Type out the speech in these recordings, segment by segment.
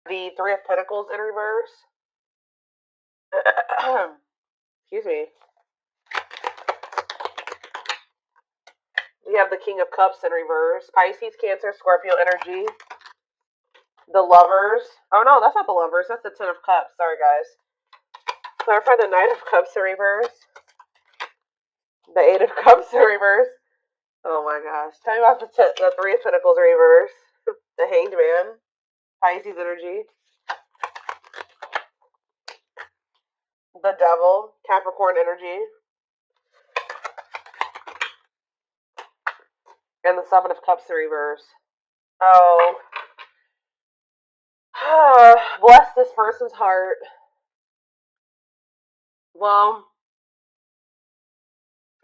The Three of Pentacles in reverse. Excuse me. We have the King of Cups in reverse. Pisces, Cancer, Scorpio energy. The Lovers. Oh no, that's not the Lovers. That's the Ten of Cups. Sorry, guys. Clarify the Knight of Cups in reverse. The Eight of Cups in reverse. Oh my gosh. Tell me about the Three of Pentacles in reverse. The Hanged Man. Pisces energy. The Devil. Capricorn energy. And the Seven of Cups in reverse. Oh. Bless this person's heart. Well,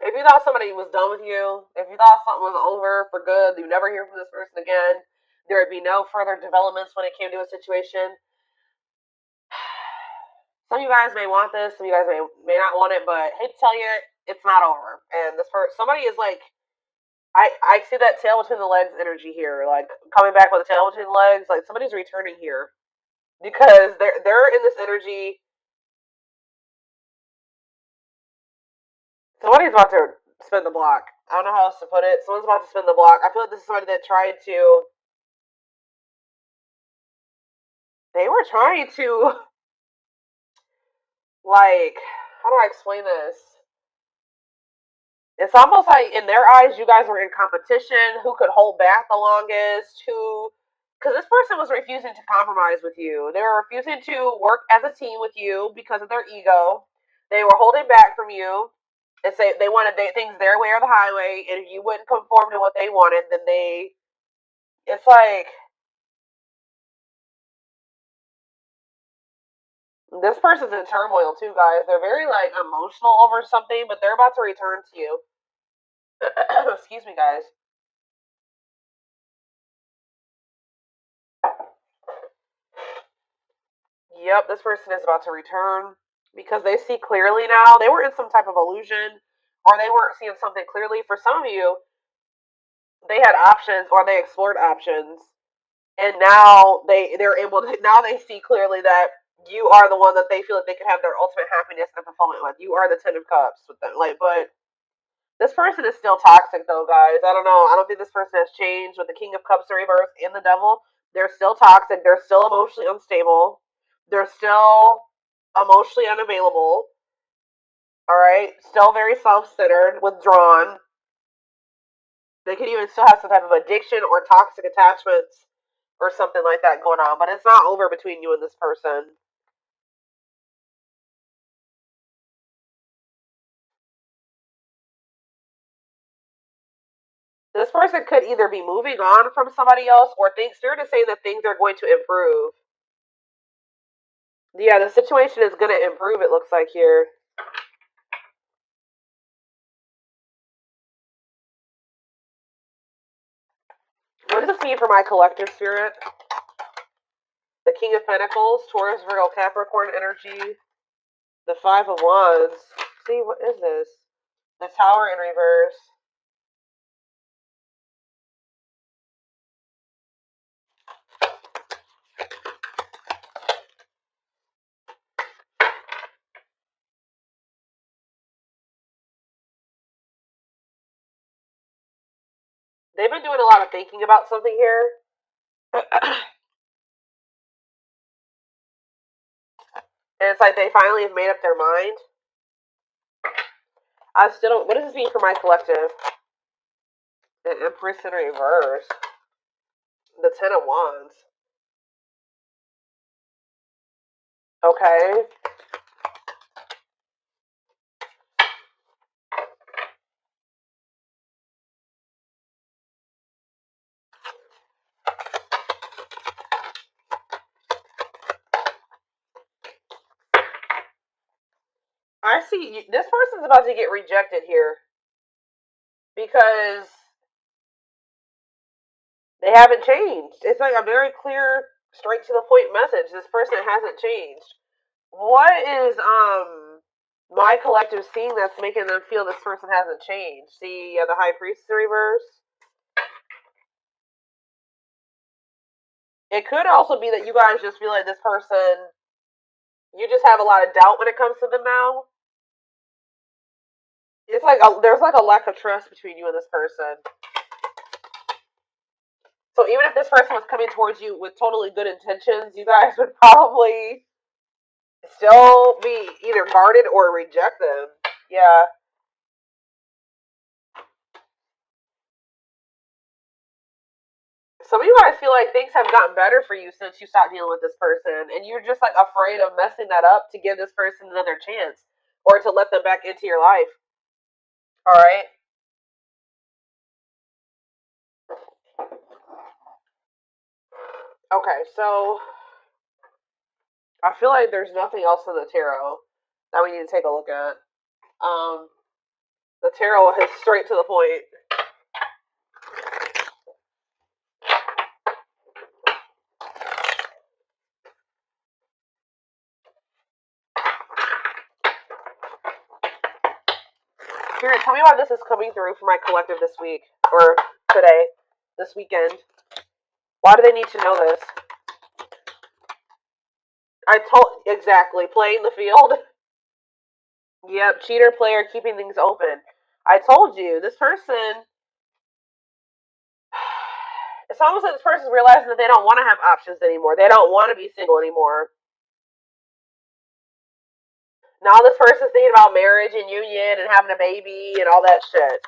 if you thought somebody was done with you, if you thought something was over for good, you never hear from this person again, there would be no further developments when it came to a situation. Some of you guys may want this, some of you guys may not want it, but I hate to tell you, it's not over. And this person, somebody is like, I see that tail between the legs energy here, like coming back with a tail between the legs, like somebody's returning here because they're in this energy. Somebody's about to spin the block. I don't know how else to put it. Someone's about to spin the block. I feel like this is somebody that tried to. They were trying to, like, how do I explain this? It's almost like in their eyes, you guys were in competition. Who could hold back the longest? Who, because this person was refusing to compromise with you. They were refusing to work as a team with you because of their ego. They were holding back from you and say they wanted things their way or the highway. And if you wouldn't conform to what they wanted, then it's like this person's in turmoil too, guys. They're very like emotional over something, but they're about to return to you. Excuse me, guys. Yep, this person is about to return because they see clearly now. They were in some type of illusion or they weren't seeing something clearly. For some of you, they had options or they explored options and now they're able to now they see clearly that you are the one that they feel like they can have their ultimate happiness and fulfillment with. You are the Ten of Cups with them. Like, but this person is still toxic though, guys. I don't know. I don't think this person has changed with the King of Cups in reverse and the Devil. They're still toxic. They're still emotionally unstable. They're still emotionally unavailable. All right, still very self-centered, withdrawn. They could even still have some type of addiction or toxic attachments or something like that going on, but it's not over between you and this person. This person could either be moving on from somebody else or they're just saying that things are going to improve. Yeah, the situation is going to improve, it looks like here. What does this mean for my collective spirit? The King of Pentacles, Taurus, Virgo, Capricorn energy. The Five of Wands. See, what is this? The Tower in reverse. They've been doing a lot of thinking about something here. And it's like they finally have made up their mind. I still don't. What does this mean for my collective? The Empress in reverse. The Ten of Wands. Okay. I see. This person's about to get rejected here. Because they haven't changed. It's like a very clear, straight to the point message. This person hasn't changed. What is my collective seeing that's making them feel this person hasn't changed? See, the High Priest in reverse. It could also be that you guys just feel like this person, you just have a lot of doubt when it comes to them now. It's like there's like a lack of trust between you and this person. So even if this person was coming towards you with totally good intentions, you guys would probably still be either guarded or reject them. Yeah. Some of you guys feel like things have gotten better for you since you stopped dealing with this person, and you're just like afraid of messing that up to give this person another chance or to let them back into your life. All right. Okay, so I feel like there's nothing else in the tarot that we need to take a look at. Um, the tarot is straight to the point. Spirit, tell me why this is coming through for my collective this week or today, this weekend. Why do they need to know this? I told exactly playing the field. Yep, cheater player keeping things open. I told you this person. It's almost like this person's realizing that they don't want to have options anymore. They don't want to be single anymore. Now this person's thinking about marriage and union and having a baby and all that shit.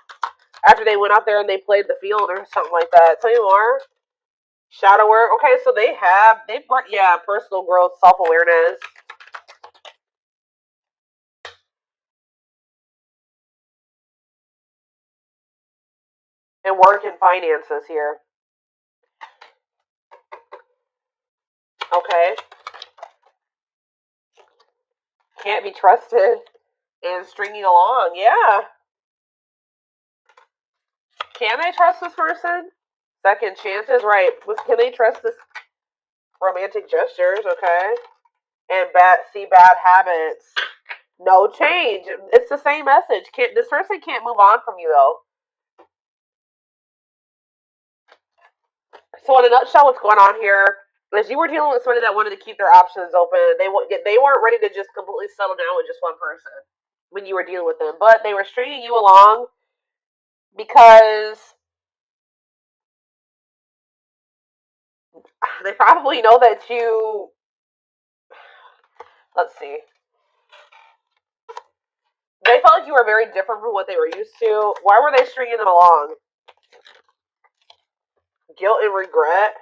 After they went out there and they played the field or something like that. Tell you more. Shadow work. Okay, so they've got, yeah, personal growth, self-awareness. And work and finances here. Okay. Can't be trusted and stringing along. Yeah. Can they trust this person? Second chances, right. Can they trust this romantic gestures, okay? And see bad habits. No change. It's the same message. This person can't move on from you though. So in a nutshell, what's going on here is you were dealing with somebody that wanted to keep their options open. They weren't ready to just completely settle down with just one person when you were dealing with them, but they were stringing you along because they probably know that you. Let's see. They felt like you were very different from what they were used to. Why were they stringing them along? Guilt and regret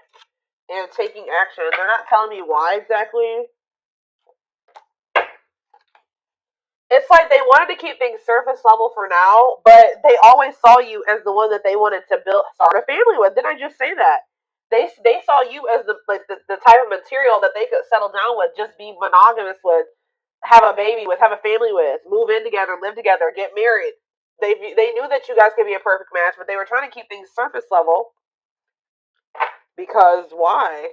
and taking action. They're not telling me why exactly. It's like they wanted to keep things surface level for now, but they always saw you as the one that they wanted to start a family with. Didn't I just say that? They saw you as the type of material that they could settle down with, just be monogamous with, have a baby with, have a family with, move in together, live together, get married. They knew that you guys could be a perfect match, but they were trying to keep things surface level. Because why?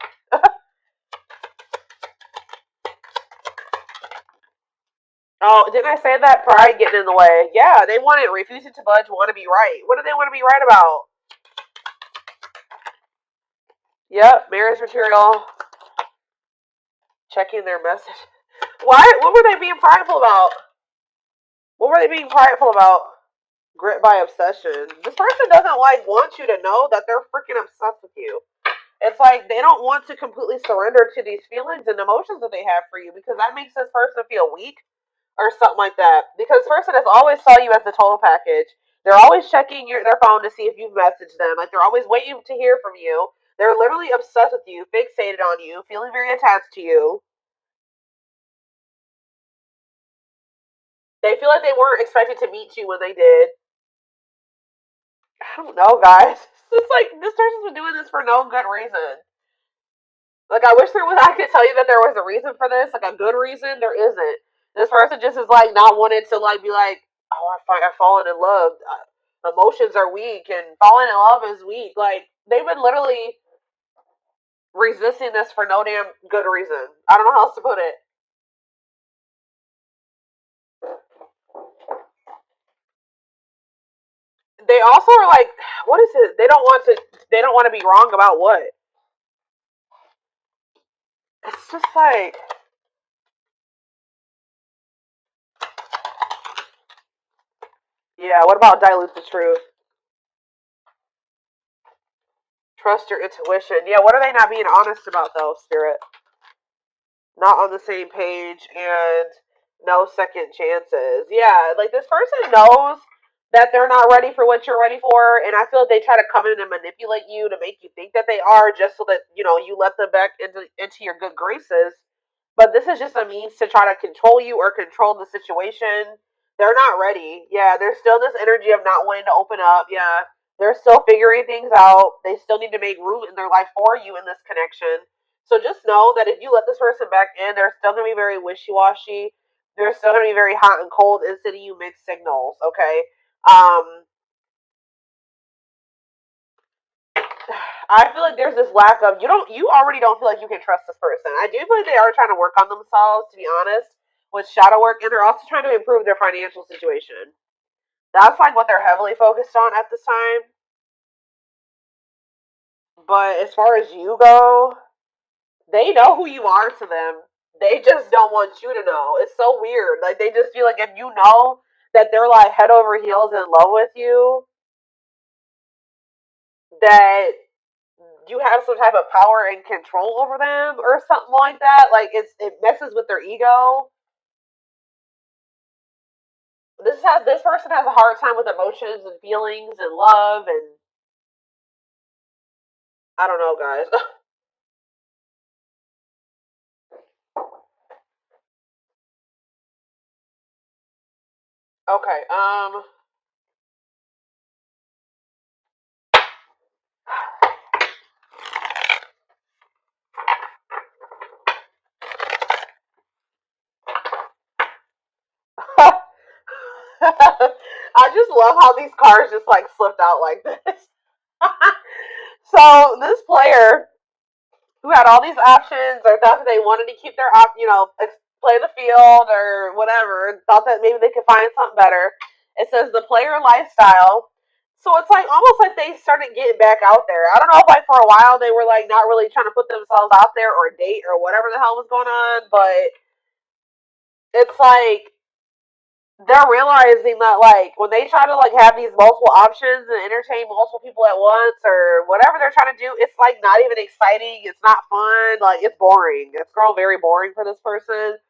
Oh, didn't I say that? Pride getting in the way. Yeah, they want it, refusing to budge, want to be right. What do they want to be right about? Yep, marriage material. Checking their message. Why? What were they being prideful about? What were they being prideful about? Grit by obsession. This person doesn't want you to know that they're freaking obsessed with you. It's like they don't want to completely surrender to these feelings and emotions that they have for you because that makes this person feel weak or something like that. Because this person has always saw you as the total package. They're always checking their phone to see if you've messaged them. Like they're always waiting to hear from you. They're literally obsessed with you, fixated on you, feeling very attached to you. They feel like they weren't expected to meet you when they did. I don't know, guys. It's like this person's been doing this for no good reason. Like I wish I could tell you that there was a reason for this, like a good reason. There isn't. This person just is like not wanting to like be like, oh, I've fallen in love. Emotions are weak, and falling in love is weak. Like they've been literally resisting this for no damn good reason. I don't know how else to put it. They also are like, what is it? They don't want to. They don't want to be wrong about what. It's just like, yeah, what about dilute the truth? Trust your intuition. Yeah, what are they not being honest about though, Spirit? Not on the same page and no second chances. Yeah, like this person knows that they're not ready for what you're ready for, and I feel like they try to come in and manipulate you to make you think that they are, just so that you let them back into your good graces. But this is just a means to try to control you or control the situation. They're not ready. Yeah, there's still this energy of not wanting to open up. Yeah, they're still figuring things out. They still need to make room in their life for you in this connection. So just know that if you let this person back in, they're still going to be very wishy washy. They're still going to be very hot and cold and sending you mixed signals. Okay. I feel like there's this lack of you already don't feel like you can trust this person. I do feel like they are trying to work on themselves, to be honest, with shadow work, and they're also trying to improve their financial situation. That's like what they're heavily focused on at this time. But as far as you go, they know who you are to them. They just don't want you to know. It's so weird. Like they just feel like if you know that they're like head over heels in love with you, that you have some type of power and control over them or something like that. Like it messes with their ego. This person has a hard time with emotions and feelings and love and I don't know, guys. Okay, I just love how these cards just like slipped out like this. So this player who had all these options or thought that they wanted to keep their play the field or whatever, and thought that maybe they could find something better. It says the player lifestyle. So it's like almost like they started getting back out there. I don't know if like for a while they were like not really trying to put themselves out there or date or whatever the hell was going on, but it's like they're realizing that like when they try to like have these multiple options and entertain multiple people at once or whatever they're trying to do, it's like not even exciting. It's not fun. Like it's boring. It's grown very boring for this person.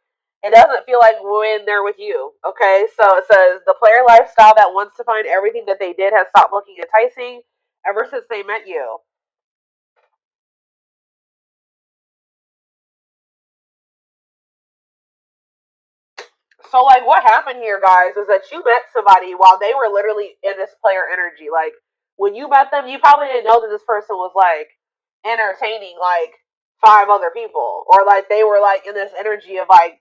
It doesn't feel like when they're with you. Okay, so it says the player lifestyle that wants to find everything that they did has stopped looking enticing ever since they met you. So like what happened here, guys, is that you met somebody while they were literally in this player energy. Like when you met them, you probably didn't know that this person was like entertaining like five other people. Or like they were like in this energy of like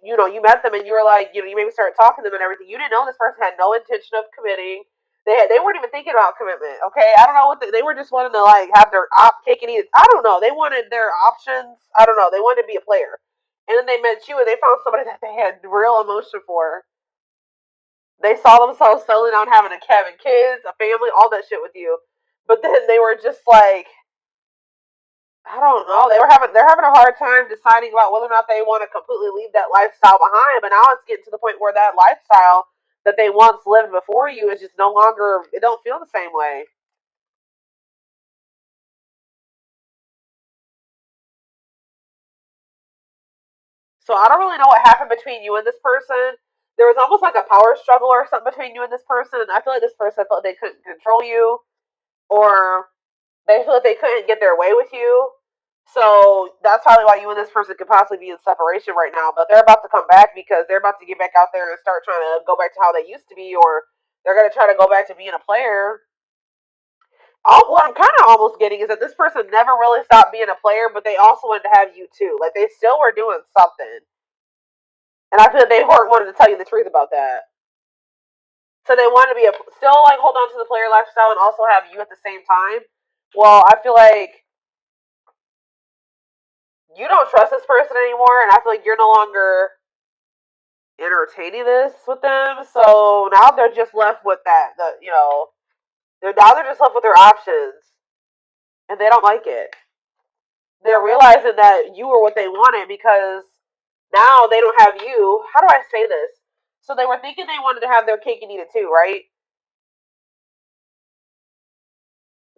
you met them and you were like, you maybe started talking to them and everything. You didn't know this person had no intention of committing. They weren't even thinking about commitment. Okay, I don't know what they were just wanting to like have their cake and eat it. I don't know. They wanted their options. I don't know. They wanted to be a player. And then they met you and they found somebody that they had real emotion for. They saw themselves settling down, having having kids, a family, all that shit with you. But then they were just like, I don't know. They're having a hard time deciding about whether or not they want to completely leave that lifestyle behind. But now it's getting to the point where that lifestyle that they once lived before you is just no longer. It don't feel the same way. So I don't really know what happened between you and this person. There was almost like a power struggle or something between you and this person. And I feel like this person felt they couldn't control you, or they feel like they couldn't get their way with you. So that's probably why you and this person could possibly be in separation right now. But they're about to come back because they're about to get back out there and start trying to go back to how they used to be, or they're going to try to go back to being a player. What I'm kind of almost getting is that this person never really stopped being a player, but they also wanted to have you too. Like they still were doing something. And I feel like they weren't wanting to tell you the truth about that. So they wanted to be still like hold on to the player lifestyle and also have you at the same time. Well, I feel like you don't trust this person anymore, and I feel like you're no longer entertaining this with them. So now they're just left with that. They're just left with their options, and they don't like it. They're realizing that you were what they wanted because now they don't have you. How do I say this? So they were thinking they wanted to have their cake and eat it too, right?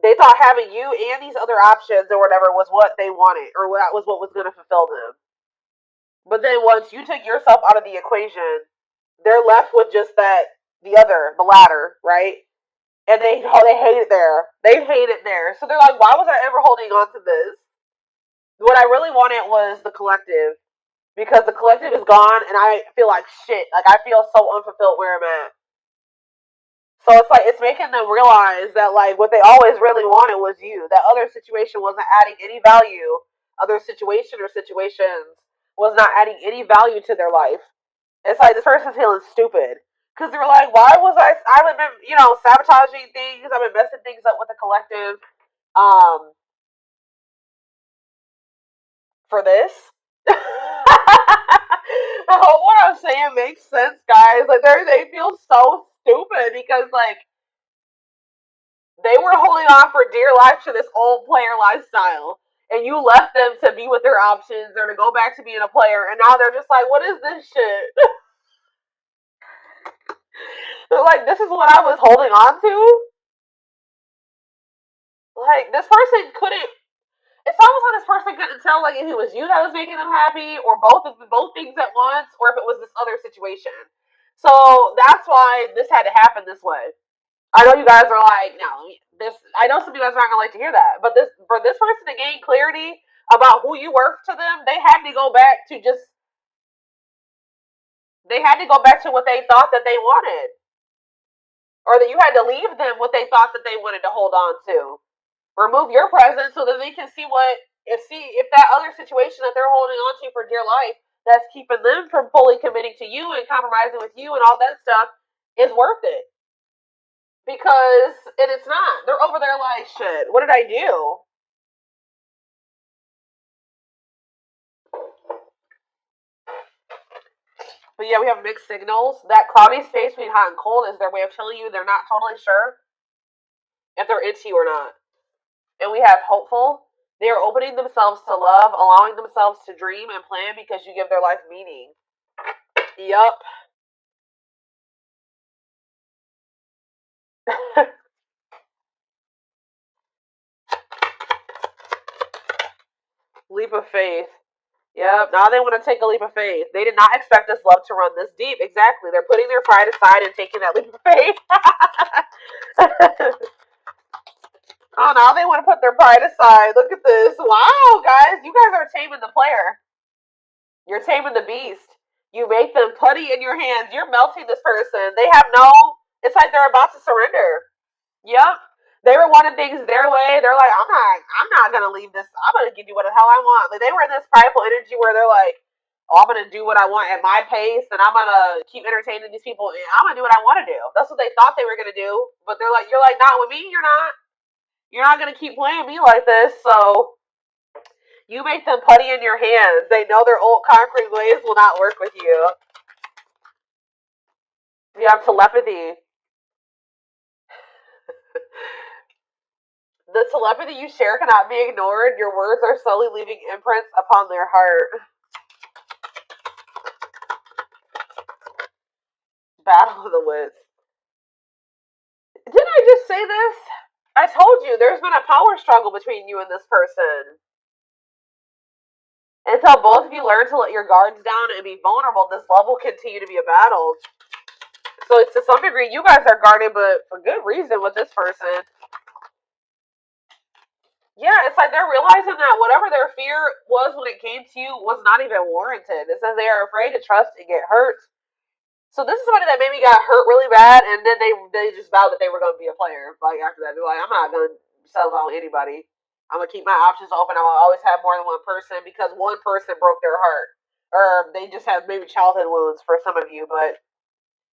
They thought having you and these other options or whatever was what they wanted, or that was what was going to fulfill them. But then once you take yourself out of the equation, they're left with just the latter, right? And they hate it there. They hate it there. So they're like, why was I ever holding on to this? What I really wanted was the collective because the collective is gone, and I feel like shit. Like I feel so unfulfilled where I'm at. So it's like it's making them realize that like what they always really wanted was you. That other situation wasn't adding any value. Other situation or situations was not adding any value to their life. It's like this person's feeling stupid because they were like, why was I've been sabotaging things. I've been messing things up with the collective. Um, for this. I hope what I'm saying makes sense, guys. Like they feel so stupid because like they were holding on for dear life to this old player lifestyle. And you left them to be with their options or to go back to being a player, and now they're just like, what is this shit? They're like, this is what I was holding on to? Like, this person couldn't. It's almost like this person couldn't tell, like, if it was you that was making them happy, or both things at once, or if it was this other situation. So that's why this had to happen this way. I know you guys are like, no, this. I know some of you guys are not gonna like to hear that, but this for this person to gain clarity about who you were to them, they had to go back to just. They had to go back to what they thought that they wanted, or that you had to leave them what they thought that they wanted to hold on to. Remove your presence so that they can see if that other situation that they're holding on to for dear life that's keeping them from fully committing to you and compromising with you and all that stuff is worth it. Because and it's not. They're over there like shit. What did I do? But yeah, we have mixed signals. That cloudy space between hot and cold is their way of telling you they're not totally sure if they're into you or not. And we have hopeful. They are opening themselves to love, allowing themselves to dream and plan because you give their life meaning. Yup. Leap of faith. Yep. Now they want to take a leap of faith. They did not expect this love to run this deep. Exactly. They're putting their pride aside and taking that leap of faith. Oh, now they want to put their pride aside. Look at this. Wow, guys. You guys are taming the player. You're taming the beast. You make them putty in your hands. You're melting this person. They have no. It's like they're about to surrender. Yep. They were wanting things their way. They're like, I'm not gonna leave this. I'm gonna give you what the hell I want. Like they were in this prideful energy where they're like, oh, I'm gonna do what I want at my pace, and I'm gonna keep entertaining these people, and I'm gonna do what I want to do. That's what they thought they were gonna do, but they're like, you're like, not with me. You're not. You're not gonna keep playing me like this. So you make them putty in your hands. They know their old concrete ways will not work with you. You have telepathy. The telepathy you share cannot be ignored. Your words are slowly leaving imprints upon their heart. Battle of the wits. Didn't I just say this? I told you there's been a power struggle between you and this person. Until both of you learn to let your guards down and be vulnerable, this love will continue to be a battle. So to some degree, you guys are guarded, but for good reason with this person. Yeah, it's like they're realizing that whatever their fear was when it came to you was not even warranted. It says they are afraid to trust and get hurt. So this is somebody that maybe got hurt really bad, and then they just vowed that they were going to be a player. Like after that, they're like, I'm not going to settle down with anybody. I'm going to keep my options open. I'm going to always have more than one person because one person broke their heart. Or they just have maybe childhood wounds for some of you, but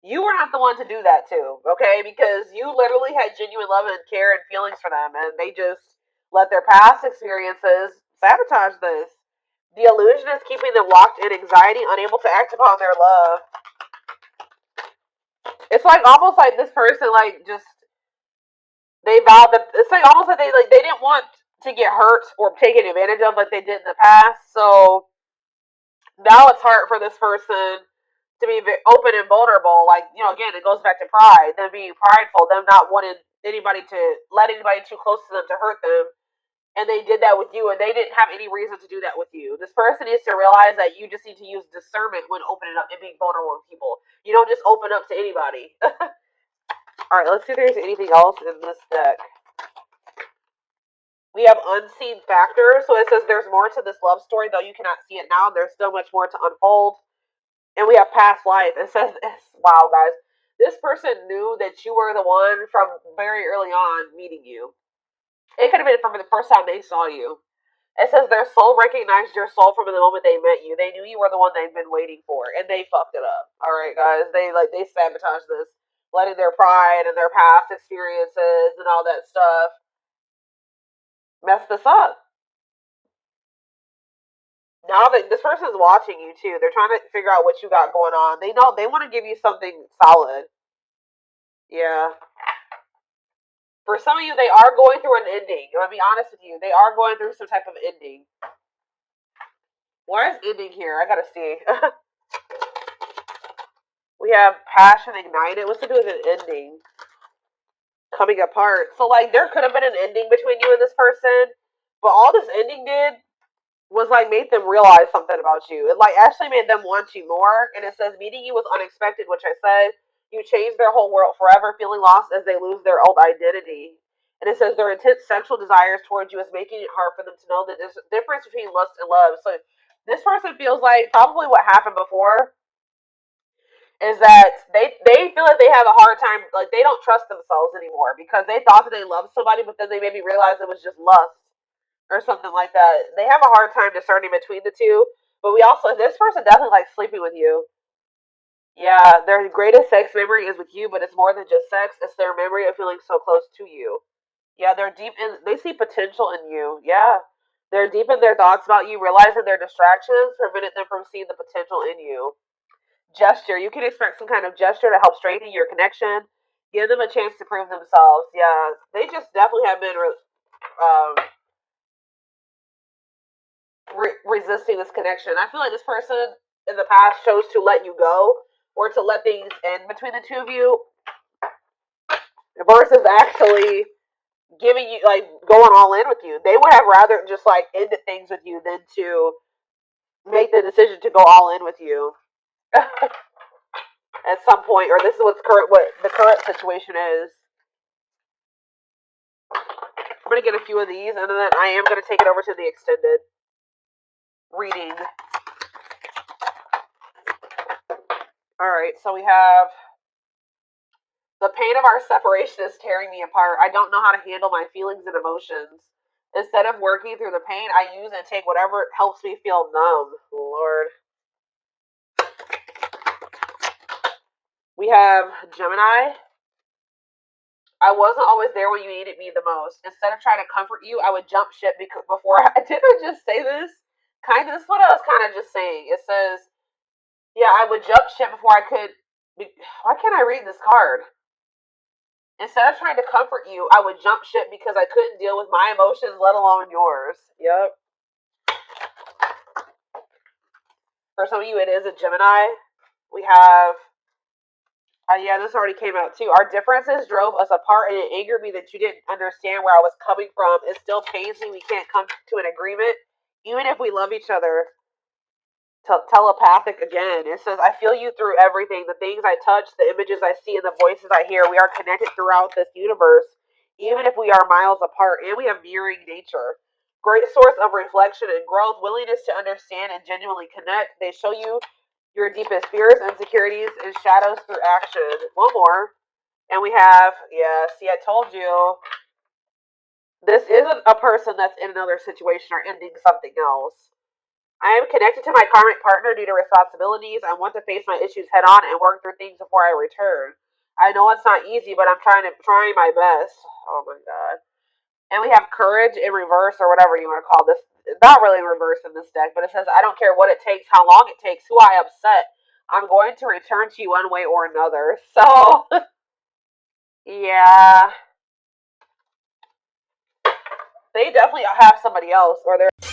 you were not the one to do that too, okay? Because you literally had genuine love and care and feelings for them, and they just let their past experiences sabotage this. The illusion is keeping them locked in anxiety, unable to act upon their love. It's like almost like this person like just they vowed that it's like almost like they didn't want to get hurt or taken advantage of like they did in the past. So now it's hard for this person to be open and vulnerable. Like, again, it goes back to pride, them being prideful, them not wanting anybody to let anybody too close to them to hurt them. And they did that with you, and they didn't have any reason to do that with you. This person needs to realize that you just need to use discernment when opening up and being vulnerable with people. You don't just open up to anybody. All right, let's see if there's anything else in this deck. We have unseen factors. So it says there's more to this love story, though you cannot see it now. There's still much more to unfold. And we have past life. It says, wow, guys. This person knew that you were the one from very early on meeting you. It could have been from the first time they saw you. It says their soul recognized your soul from the moment they met you. They knew you were the one they'd been waiting for, and they fucked it up. All right, guys. They sabotaged this, letting their pride and their past experiences and all that stuff mess this up. Now that this person's watching you too, they're trying to figure out what you got going on. They know they want to give you something solid. Yeah. For some of you, they are going through an ending. I'm gonna be honest with you. They are going through some type of ending. Why is ending here? I gotta see. We have passion ignited. What's to do with an ending? Coming apart. So, like, there could have been an ending between you and this person, but all this ending did was, like, made them realize something about you. It, like, actually made them want you more. And it says, meeting you was unexpected, which I said. You changed their whole world forever, feeling lost as they lose their old identity. And it says their intense sexual desires towards you is making it hard for them to know the difference between lust and love. So this person feels like probably what happened before is that they feel like they have a hard time, like they don't trust themselves anymore because they thought that they loved somebody, but then they maybe realized it was just lust or something like that. They have a hard time discerning between the two. But we also, this person definitely likes sleeping with you. Yeah, their greatest sex memory is with you, but it's more than just sex. It's their memory of feeling so close to you. Yeah, they're deep in. They see potential in you. Yeah, they're deep in their thoughts about you, realizing their distractions prevented them from seeing the potential in you. Gesture. You can expect some kind of gesture to help strengthen your connection. Give them a chance to prove themselves. Yeah, they just definitely have been um, resisting this connection. I feel like this person in the past chose to let you go or to let things end between the two of you versus actually giving you, like, going all in with you. They would have rather just like ended things with you than to make the decision to go all in with you at some point, or this is what the current situation is. I'm gonna get a few of these, and then I am gonna take it over to the extended reading. All right, so we have the pain of our separation is tearing me apart. I don't know how to handle my feelings and emotions. Instead of working through the pain, I use and take whatever helps me feel numb. Lord. We have Gemini. I wasn't always there when you needed me the most. Instead of trying to comfort you, I would jump ship before I didn't just say this. Kind of, this is what I was kind of just saying. It says, yeah, I would jump ship before I could. Why can't I read this card? Instead of trying to comfort you, I would jump ship because I couldn't deal with my emotions, let alone yours. Yep. For some of you, it is a Gemini. We have, yeah, this already came out too. Our differences drove us apart, and it angered me that you didn't understand where I was coming from. It still pains me we can't come to an agreement, even if we love each other. Telepathic again. It says, I feel you through everything. The things I touch, the images I see, and the voices I hear. We are connected throughout this universe, even if we are miles apart, and we have mirroring nature. Great source of reflection and growth, willingness to understand and genuinely connect. They show you your deepest fears, insecurities, and shadows through action. One more. And we have, yeah, see, I told you. This isn't a person that's in another situation or ending something else. I am connected to my karmic partner due to responsibilities. I want to face my issues head on and work through things before I return. I know it's not easy, but I'm trying my best. Oh my god. And we have courage in reverse, or whatever you want to call this. Not really in reverse in this deck, but it says, I don't care what it takes, how long it takes, who I upset. I'm going to return to you one way or another. So, yeah. they definitely have somebody else, or they're